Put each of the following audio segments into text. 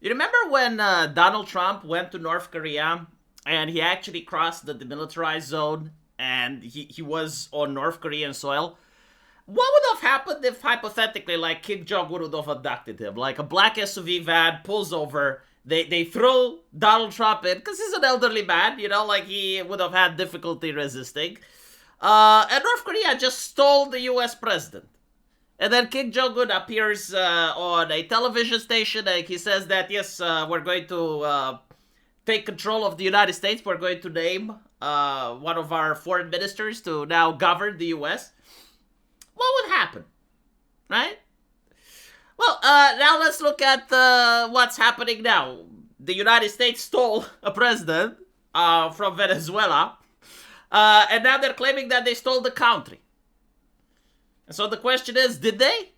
You remember when Donald Trump went to North Korea and he actually crossed the demilitarized zone and he was on North Korean soil? What would have happened if hypothetically, like, Kim Jong would have abducted him? Like, a black SUV van pulls over, they throw Donald Trump in because he's an elderly man, like he would have had difficulty resisting. And North Korea just stole the U.S. president. And then Kim Jong-un appears on a television station and he says that, yes, we're going to take control of the United States. We're going to name one of our foreign ministers to now govern the U.S. What would happen, right? Well, now let's look at what's happening now. The United States stole a president from Venezuela, and now they're claiming that they stole the country. And so the question is, did they?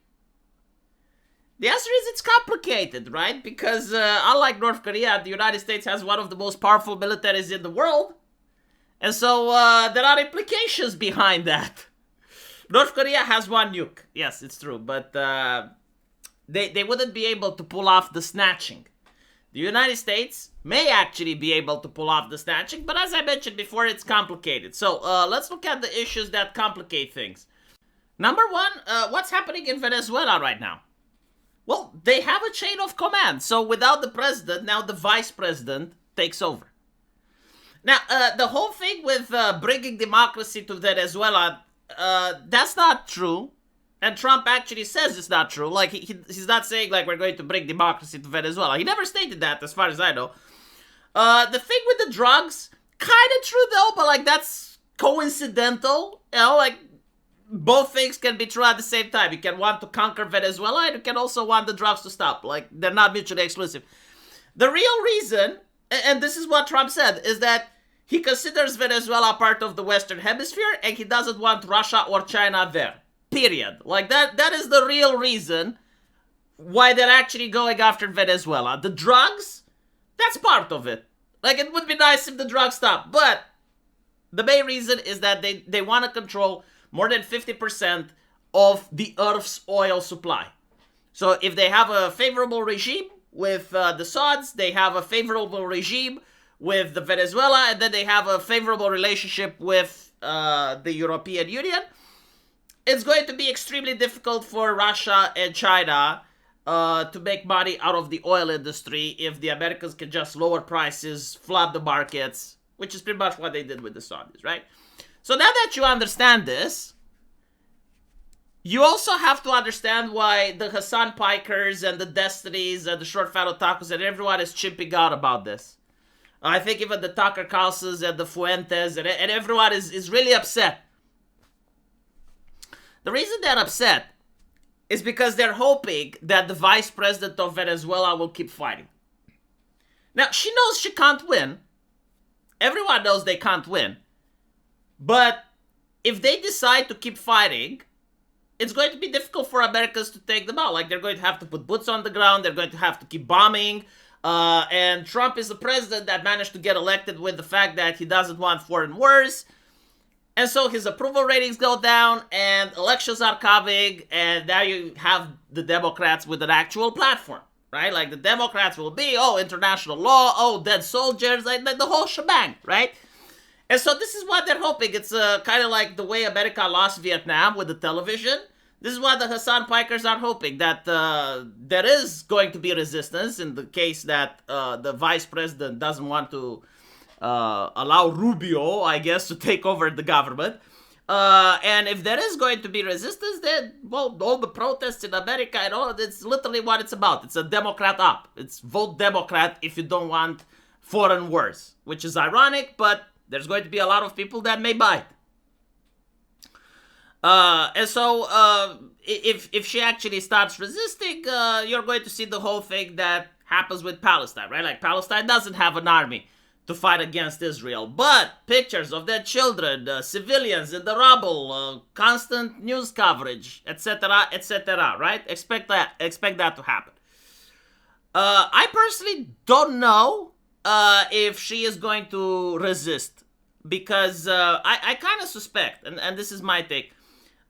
The answer is it's complicated, right? Because unlike North Korea, the United States has one of the most powerful militaries in the world. And so there are implications behind that. North Korea has one nuke. Yes, it's true. But they wouldn't be able to pull off the snatching. The United States may actually be able to pull off the snatching. But as I mentioned before, it's complicated. So let's look at the issues that complicate things. Number one, what's happening in Venezuela right now? Well, they have a chain of command. So without the president, now the vice president takes over. Now, the whole thing with bringing democracy to Venezuela, that's not true. And Trump actually says it's not true. Like, he's not saying, like, we're going to bring democracy to Venezuela. He never stated that, as far as I know. The thing with the drugs, kind of true, though, but, like, that's coincidental. Like, both things can be true at the same time. You can want to conquer Venezuela, and you can also want the drugs to stop. Like, they're not mutually exclusive. The real reason, and this is what Trump said, is that he considers Venezuela part of the Western Hemisphere, and he doesn't want Russia or China there. Period. Like, that is the real reason why they're actually going after Venezuela. The drugs, that's part of it. Like, it would be nice if the drugs stopped, but the main reason is that they want to control more than 50% of the Earth's oil supply. So if they have a favorable regime with the Sauds, they have a favorable regime with the Venezuela, and then they have a favorable relationship with the European Union, it's going to be extremely difficult for Russia and China to make money out of the oil industry if the Americans can just lower prices, flood the markets, which is pretty much what they did with the Saudis, right? So now that you understand this, you also have to understand why the Hassan Pikers and the Destinies and the Short Fat Otakus and everyone is chipping out about this. I think even the Tucker Carlsons and the Fuentes and everyone is really upset. The reason they're upset is because they're hoping that the vice president of Venezuela will keep fighting. Now, she knows she can't win. Everyone knows they can't win. But if they decide to keep fighting, it's going to be difficult for Americans to take them out. Like, they're going to have to put boots on the ground. They're going to have to keep bombing. And Trump is a president that managed to get elected with the fact that he doesn't want foreign wars. And so his approval ratings go down, and elections are coming, and now you have the Democrats with an actual platform, right? Like, the Democrats will be, international law, dead soldiers, like the whole shebang, right? And so this is what they're hoping. It's kind of like the way America lost Vietnam with the television. This is what the Hassan Pikers are hoping, that there is going to be resistance in the case that the vice president doesn't want to allow Rubio, I guess, to take over the government. And if there is going to be resistance, then, all the protests in America and all, it's literally what it's about. It's a Democrat up. It's vote Democrat if you don't want foreign wars, which is ironic, but there's going to be a lot of people that may bite. And so, if she actually starts resisting, you're going to see the whole thing that happens with Palestine, right? Like, Palestine doesn't have an army to fight against Israel, but pictures of their children, civilians in the rubble, constant news coverage, etc., etc., right? Expect that to happen. I personally don't know if she is going to resist, because I kind of suspect, and this is my take,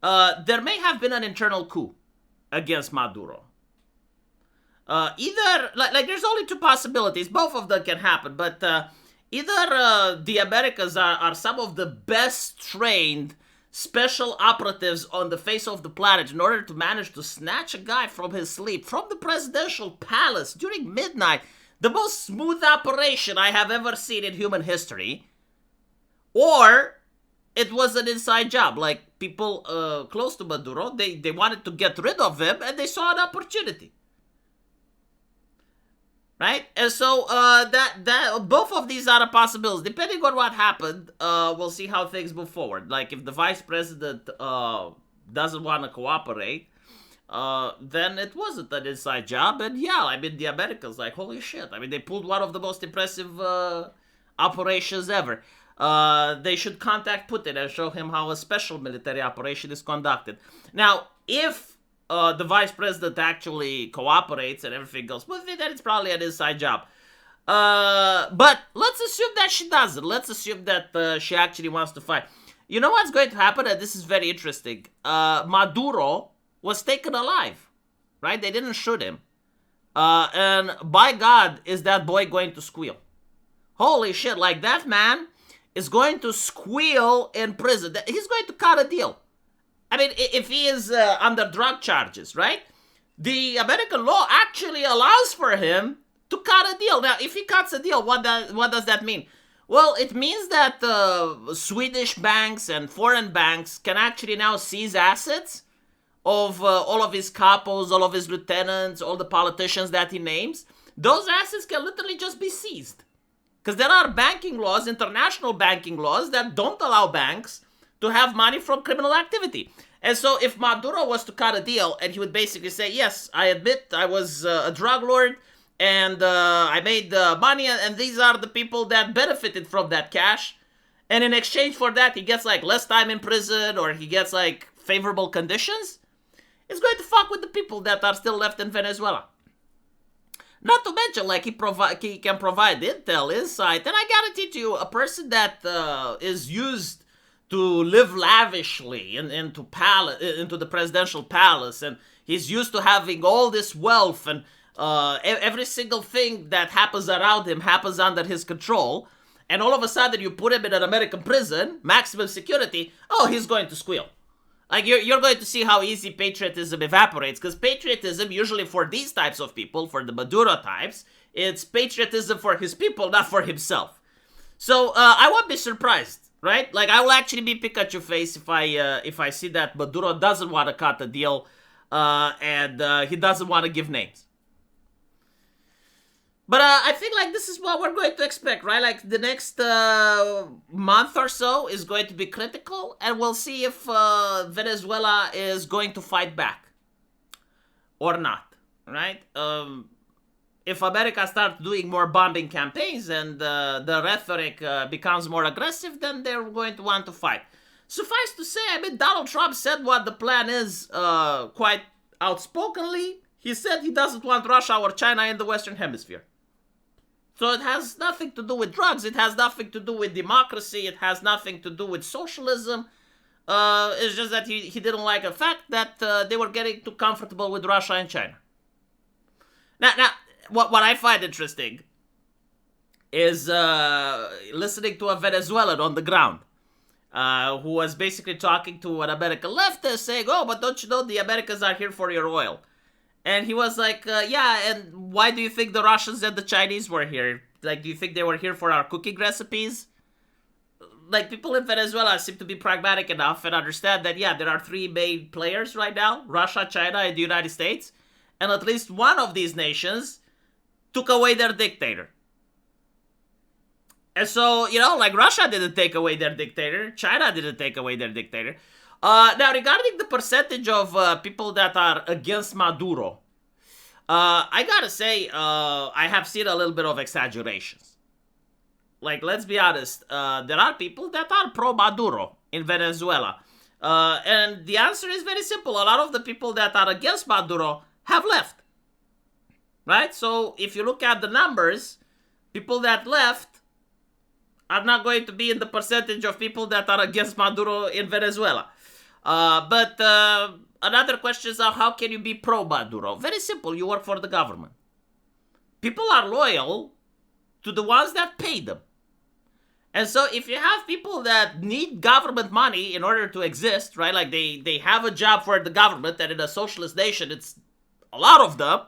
there may have been an internal coup against Maduro. Either like there's only two possibilities. Both of them can happen, but either the Americans are some of the best trained special operatives on the face of the planet in order to manage to snatch a guy from his sleep from the presidential palace during midnight, the most smooth operation I have ever seen in human history, or it was an inside job. Like people close to Maduro, they wanted to get rid of him and they saw an opportunity. Right? And so that both of these are a possibility. Depending on what happened, we'll see how things move forward. Like if the vice president doesn't want to cooperate, then it wasn't an inside job. And yeah, I mean the Americans like holy shit. I mean they pulled one of the most impressive operations ever. They should contact Putin and show him how a special military operation is conducted. Now, if the vice president actually cooperates and everything goes smoothly, then it's probably an inside job. But let's assume that she doesn't. Let's assume that she actually wants to fight. You know what's going to happen? And this is very interesting. Maduro was taken alive, right? They didn't shoot him. And by God, is that boy going to squeal? Holy shit, like that man is going to squeal in prison. He's going to cut a deal. I mean, if he is under drug charges, right? The American law actually allows for him to cut a deal. Now, if he cuts a deal, what does that mean? Well, it means that Swedish banks and foreign banks can actually now seize assets of all of his capos, all of his lieutenants, all the politicians that he names. Those assets can literally just be seized. Because there are banking laws, international banking laws, that don't allow banks to have money from criminal activity. And so if Maduro was to cut a deal and he would basically say, yes, I admit I was a drug lord and I made money and these are the people that benefited from that cash. And in exchange for that, he gets like less time in prison or he gets like favorable conditions. It's going to fuck with the people that are still left in Venezuela. Not to mention, like, he can provide intel, insight, and I guarantee to you, a person that is used to live lavishly into the presidential palace, and he's used to having all this wealth, and every single thing that happens around him happens under his control, and all of a sudden you put him in an American prison, maximum security, oh, he's going to squeal. Like, you're going to see how easy patriotism evaporates, because patriotism, usually for these types of people, for the Maduro types, it's patriotism for his people, not for himself. So, I won't be surprised, right? Like, I will actually be Pikachu face if I see that Maduro doesn't want to cut the deal, and he doesn't want to give names. But I think like this is what we're going to expect, right? Like the next month or so is going to be critical, and we'll see if Venezuela is going to fight back or not, right? If America starts doing more bombing campaigns and the rhetoric becomes more aggressive, then they're going to want to fight. Suffice to say, I mean, Donald Trump said what the plan is quite outspokenly. He said he doesn't want Russia or China in the Western Hemisphere. So it has nothing to do with drugs. It has nothing to do with democracy. It has nothing to do with socialism. It's just that he didn't like the fact that they were getting too comfortable with Russia and China. Now what I find interesting is listening to a Venezuelan on the ground who was basically talking to an American leftist saying, oh, but don't you know the Americans are here for your oil? And he was like, yeah, and why do you think the Russians and the Chinese were here? Like, do you think they were here for our cooking recipes? Like, people in Venezuela seem to be pragmatic enough and understand that, yeah, there are three main players right now, Russia, China, and the United States. And at least one of these nations took away their dictator. And so, you know, like, Russia didn't take away their dictator. China didn't take away their dictator. Now, regarding the percentage of people that are against Maduro, I gotta say, I have seen a little bit of exaggerations. Like, let's be honest, there are people that are pro-Maduro in Venezuela. And the answer is very simple. A lot of the people that are against Maduro have left. Right? So, if you look at the numbers, people that left are not going to be in the percentage of people that are against Maduro in Venezuela. But a another question is how can you be pro-Maduro? Very simple. You work for the government. People are loyal to the ones that pay them. And so if you have people that need government money in order to exist, right? Like they have a job for the government, and in a socialist nation, it's a lot of them.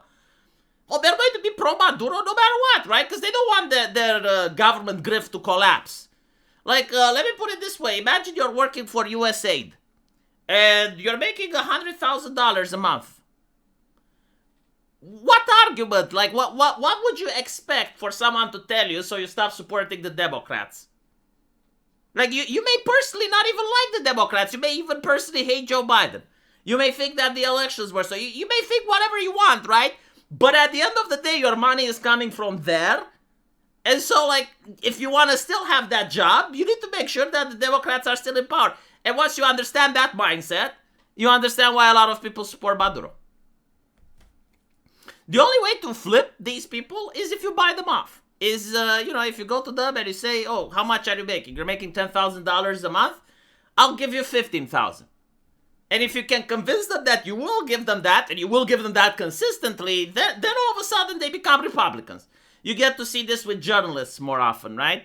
Well, they're going to be pro-Maduro no matter what, right? Because they don't want their government grift to collapse. Like, let me put it this way. Imagine you're working for USAID, and you're making $100,000 a month. What argument? Like, what would you expect for someone to tell you so you stop supporting the Democrats? Like, you may personally not even like the Democrats. You may even personally hate Joe Biden. You may think that the elections were so. You may think whatever you want, right? But at the end of the day, your money is coming from there. And so, like, if you want to still have that job, you need to make sure that the Democrats are still in power. And once you understand that mindset, you understand why a lot of people support Maduro. The only way to flip these people is if you buy them off. If you go to them and you say, oh, how much are you making? You're making $10,000 a month? I'll give you $15,000. And if you can convince them that you will give them that, and you will give them that consistently, then all of a sudden they become Republicans. You get to see this with journalists more often, right?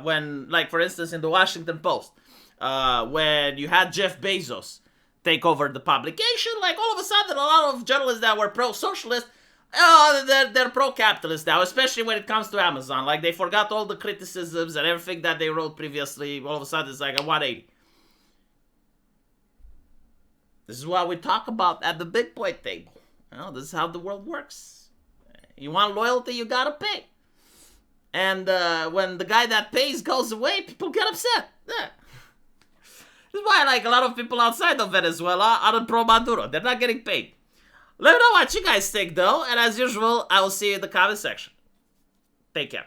When, like, for instance, in the Washington Post, when you had Jeff Bezos take over the publication, like, all of a sudden a lot of journalists that were pro-socialist, they're pro-capitalist now, especially when it comes to Amazon. Like, they forgot all the criticisms and everything that they wrote previously. All of a sudden, it's like a 180. This is what we talk about at the big point table. This is how the world works. You want loyalty, you gotta pay. And when the guy that pays goes away, people get upset. Yeah. This is why, like, a lot of people outside of Venezuela are pro-Maduro. They're not getting paid. Let me know what you guys think, though. And as usual, I will see you in the comment section. Take care.